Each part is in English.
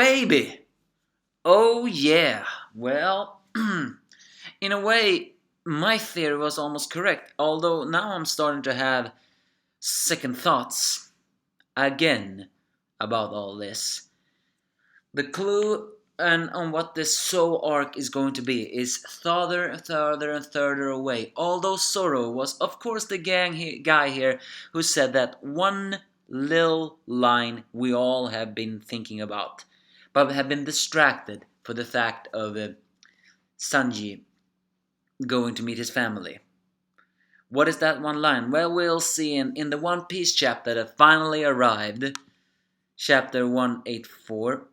Baby! Oh yeah. Well, in a way, my theory was almost correct, although now I'm starting to have second thoughts again about all this. The clue and on what this soul arc is going to be is further and further away. Although Zoro was, of course, the guy here who said that one little line we all have been thinking about, but have been distracted for the fact of Sanji going to meet his family. What is that one line? Well, we'll see in the One Piece chapter that finally arrived, chapter 184.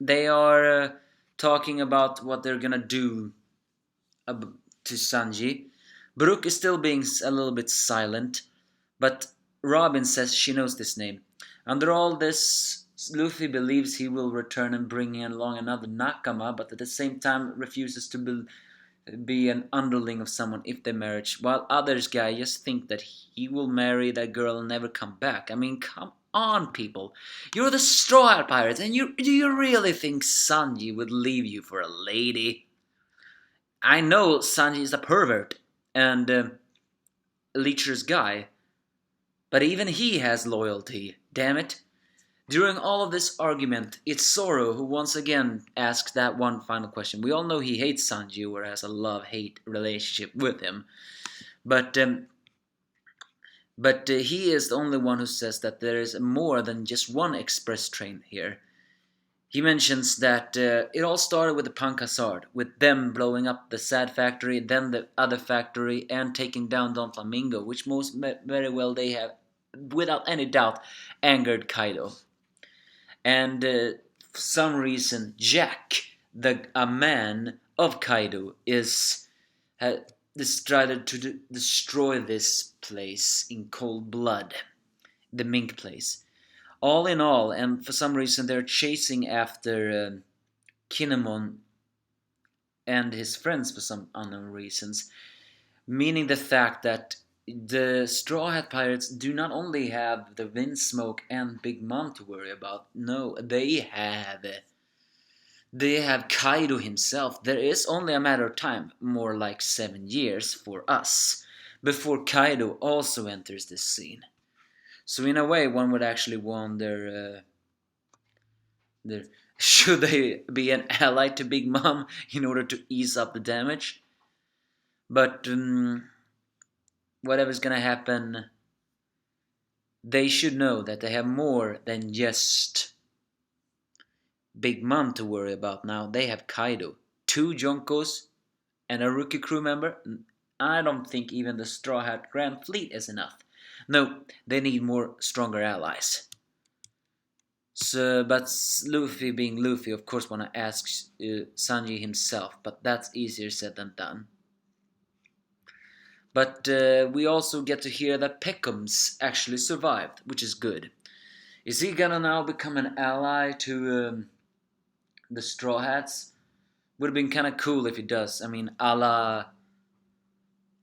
They are talking about what they're gonna do to Sanji. Brook is still being a little bit silent, but Robin says she knows this name. Under all this, Luffy believes he will return and bring along another Nakama, but at the same time refuses to be an underling of someone if they marriage, while others guys just think that he will marry that girl and never come back. I mean, come on, people. You're the Straw Hat Pirates, and do you really think Sanji would leave you for a lady? I know Sanji is a pervert and a lecherous guy, but even he has loyalty, damn it. During all of this argument, it's Zoro who once again asks that one final question. We all know he hates Sanji or has a love-hate relationship with him. But he is the only one who says that there is more than just one express train here. He mentions that it all started with the Punk Hazard, with them blowing up the Sad Factory, then the other factory, and taking down Don Flamingo, which most very well they have, without any doubt, angered Kaido. And for some reason, Jack, a man of Kaido, is decided to destroy this place in cold blood, the Mink place. All in all, and for some reason, they're chasing after Kinemon and his friends for some unknown reasons, meaning the fact that the Straw Hat Pirates do not only have the Vinsmoke and Big Mom to worry about. No, they have Kaido himself. There is only a matter of time, more like 7 years for us, before Kaido also enters this scene. So in a way, one would actually wonder, should they be an ally to Big Mom in order to ease up the damage? But whatever's gonna happen, they should know that they have more than just Big Mom to worry about now. They have Kaido, 2 Jonkos, and a rookie crew member. I don't think even the Straw Hat Grand Fleet is enough. No, they need more stronger allies. So, but Luffy being Luffy, of course, wanna ask Sanji himself, but that's easier said than done. But we also get to hear that Peckham's actually survived, which is good. Is he gonna now become an ally to the Straw Hats? Would have been kind of cool if he does. I mean, a la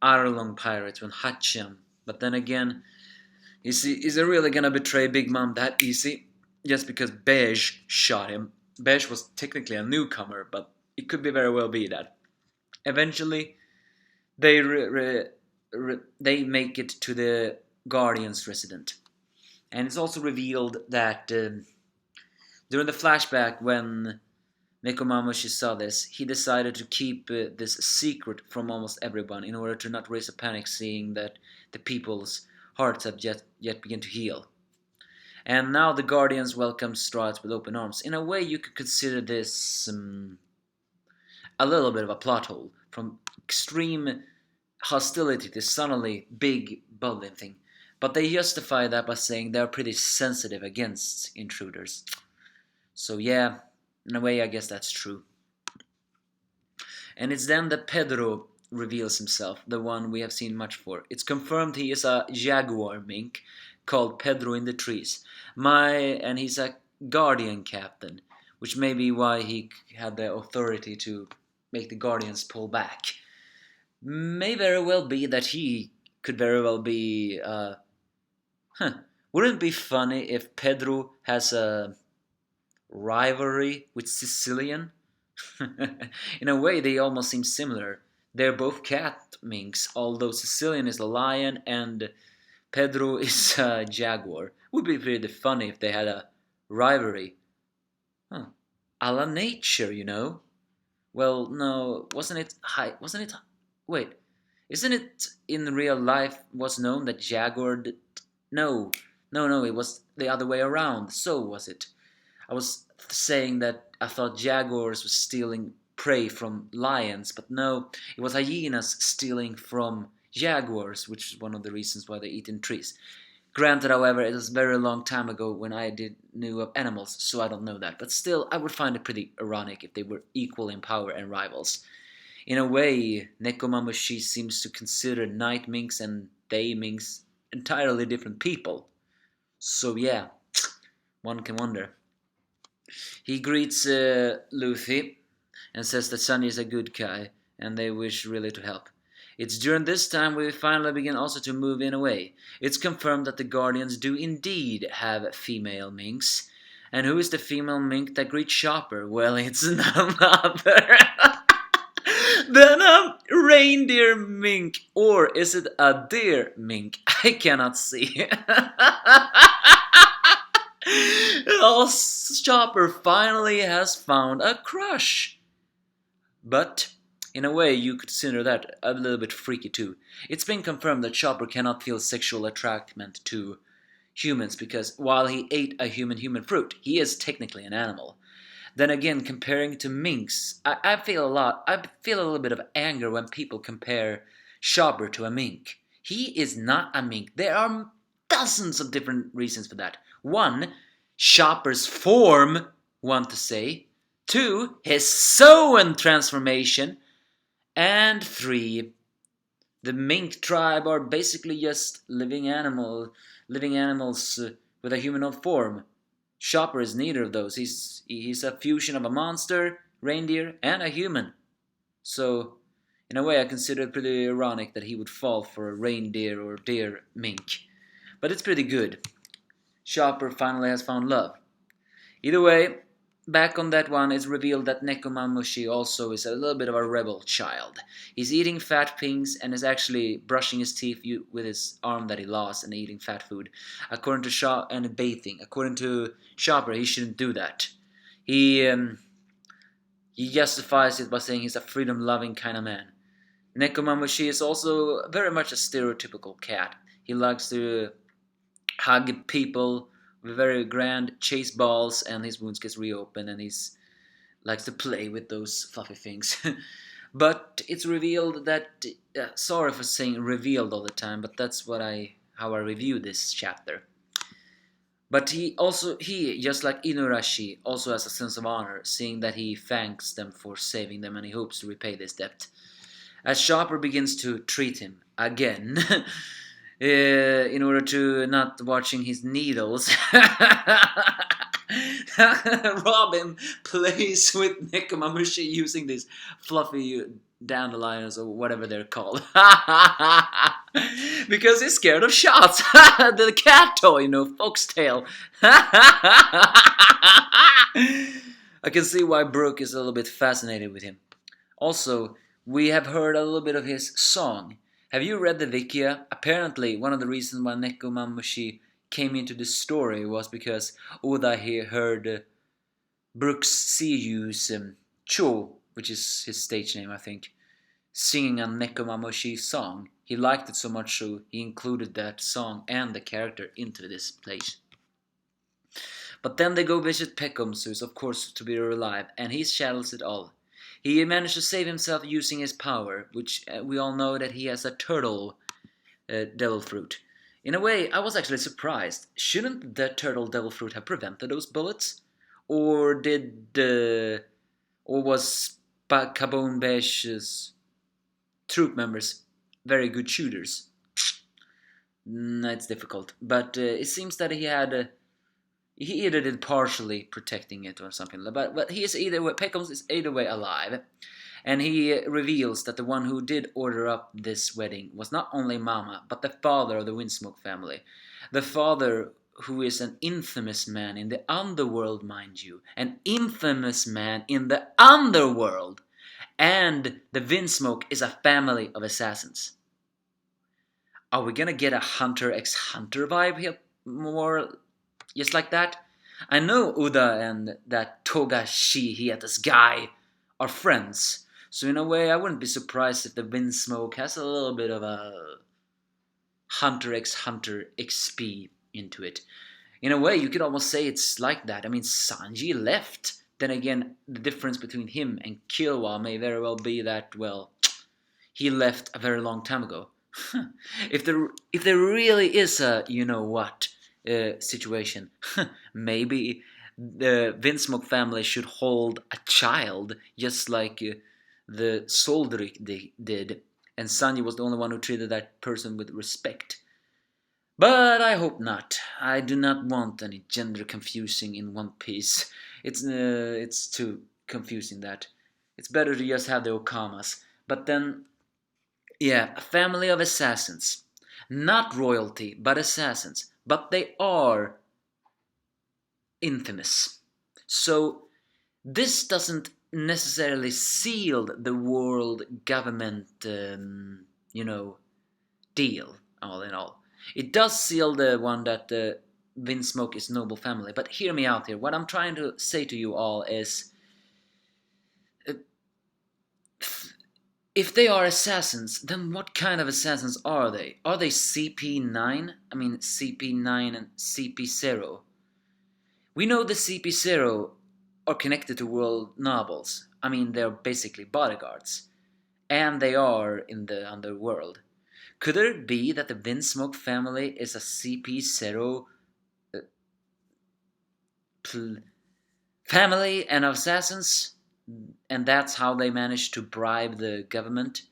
Arlong Pirates when Hacham. But then again, is he really gonna betray Big Mom that easy? Just because Beige shot him. Beige was technically a newcomer, but it could very well be that. Eventually, they make it to the Guardian's residence. And it's also revealed that during the flashback when Nekomamushi saw this, he decided to keep this secret from almost everyone in order to not raise a panic seeing that the people's hearts have yet begun to heal. And now the Guardians welcome Straw Hats with open arms. In a way, you could consider this a little bit of a plot hole. From extreme hostility to suddenly big building thing. But they justify that by saying they're pretty sensitive against intruders. So yeah, in a way I guess that's true. And it's then that Pedro reveals himself, the one we have seen much for. It's confirmed he is a jaguar mink called Pedro in the trees. And he's a guardian captain, which may be why he had the authority to make the guardians pull back. May very well be that he could very well be wouldn't it be funny if Pedro has a rivalry with Sicilian. In a way, they almost seem similar. They're both cat minks, although Sicilian is a lion and Pedro is a jaguar. Would be pretty funny if they had a rivalry. Huh. A la nature, you know. Well, no, wasn't it high? Wasn't it? Wait, isn't it in real life was known that jaguar? No, no, it was the other way around. So was it? I was saying that I thought jaguars were stealing prey from lions, but no, it was hyenas stealing from jaguars, which is one of the reasons why they eat in trees. Granted, however, it was a very long time ago when I did knew of animals, so I don't know that. But still, I would find it pretty ironic if they were equal in power and rivals. In a way, Nekomamushi seems to consider night minks and day minks entirely different people. So yeah, one can wonder. He greets Luffy and says that Sanji is a good guy and they wish really to help. It's during this time we finally begin also to move in a way. It's confirmed that the Guardians do indeed have female minks. And who is the female mink that greets Chopper? Well, it's none other than a reindeer mink. Or is it a deer mink? I cannot see. Chopper finally has found a crush. But in a way, you could consider that a little bit freaky too. It's been confirmed that Chopper cannot feel sexual attractment to humans because while he ate a human fruit, he is technically an animal. Then again, comparing to minks, I feel a little bit of anger when people compare Chopper to a mink. He is not a mink. There are dozens of different reasons for that. One, Chopper's form, want to say. Two, his Soen transformation. And three, the mink tribe are basically just living animals with a humanoid form. Chopper is neither of those. He's a fusion of a monster, reindeer, and a human. So, in a way, I consider it pretty ironic that he would fall for a reindeer or deer mink. But it's pretty good. Chopper finally has found love. Either way, back on that one, it's revealed that Nekomamushi also is a little bit of a rebel child. He's eating fat things and is actually brushing his teeth with his arm that he lost and eating fat food. According to and bathing. According to Chopper, he shouldn't do that. He justifies it by saying he's a freedom-loving kind of man. Nekomamushi is also very much a stereotypical cat. He likes to hug people with very grand chase balls, and his wounds gets reopened, and he's likes to play with those fluffy things. But it's revealed that sorry for saying revealed all the time, but that's how I review this chapter. But he just like Inuarashi also has a sense of honor, seeing that he thanks them for saving them and he hopes to repay this debt. As Chopper begins to treat him again, in order to not watching his needles, Robin plays with Nekomamushi using these fluffy dandelions or whatever they're called. Because he's scared of shots. The cat toy, foxtail. I can see why Brooke is a little bit fascinated with him. Also, we have heard a little bit of his song. Have you read the Wikia? Apparently, one of the reasons why Nekomamushi came into the story was because Oda heard Brooks Seiyu's Cho, which is his stage name, I think, singing a Nekomamushi song. He liked it so much so he included that song and the character into this place. But then they go visit Peckham, so is of course to be alive, and he shadows it all. He managed to save himself using his power, which we all know that he has a turtle devil fruit. In a way, I was actually surprised. Shouldn't the turtle devil fruit have prevented those bullets? Or was Cabone Besh's troop members very good shooters? It's difficult. But it seems that he either did partially protecting it or something. But he is either way, Peckham is either way alive. And he reveals that the one who did order up this wedding was not only Mama, but the father of the Vinsmoke family. The father who is an infamous man in the underworld, mind you. An infamous man in the underworld! And the Vinsmoke is a family of assassins. Are we gonna get a Hunter x Hunter vibe here? More just like that? I know Uda and that Togashi Hieta's guy are friends, so in a way I wouldn't be surprised if the Vinsmoke has a little bit of a Hunter x Hunter XP into it. In a way, you could almost say it's like that. I mean, Sanji left. Then again, the difference between him and Killua may very well be that, well, he left a very long time ago. If there really is a you know what situation, maybe the Vinsmoke family should hold a child, just like the Soldric did, and Sanji was the only one who treated that person with respect. But I hope not. I do not want any gender confusing in One Piece. It's too confusing that. It's better to just have the Okamas. But then, yeah, a family of assassins. Not royalty, but assassins. But they are infamous. So this doesn't necessarily seal the world government, deal, all in all. It does seal the one that the Vinsmoke is noble family. But hear me out here. What I'm trying to say to you all is, uh, if they are assassins, then what kind of assassins are they? Are they CP9? I mean, CP9 and CP0. We know the CP0 are connected to world nobles. I mean, they're basically bodyguards. And they are in the underworld. Could it be that the Vinsmoke family is a CP0 uh, family and of assassins? And that's how they managed to bribe the government?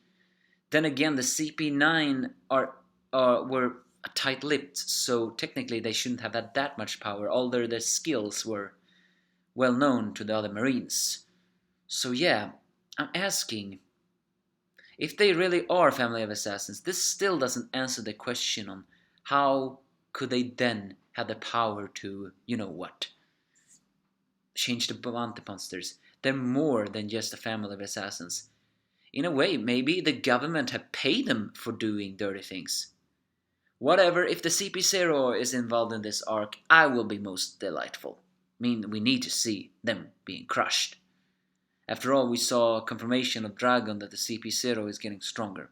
Then again, the CP9 were tight-lipped, so technically they shouldn't have had that much power, although their skills were well known to the other Marines. So yeah, I'm asking, if they really are family of assassins, this still doesn't answer the question on how could they then have the power to, you know what, change the bounty monsters. They're more than just a family of assassins. In a way, maybe the government have paid them for doing dirty things. Whatever, if the CP0 is involved in this arc, I will be most delightful. I mean, we need to see them being crushed. After all, we saw confirmation of Dragon that the CP0 is getting stronger.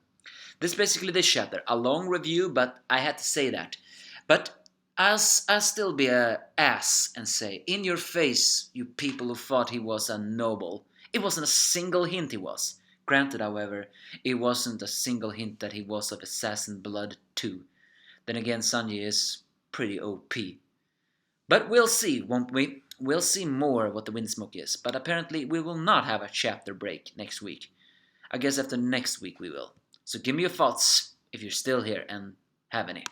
This is basically this chapter. A long review, but I had to say that. But I'll still be a ass and say, in your face, you people who thought he was a noble. It wasn't a single hint he was. Granted, however, it wasn't a single hint that he was of assassin blood too. Then again, Sanji is pretty OP. But we'll see, won't we? We'll see more what the Vinsmoke is, but apparently we will not have a chapter break next week. I guess after next week we will. So give me your thoughts if you're still here and have any.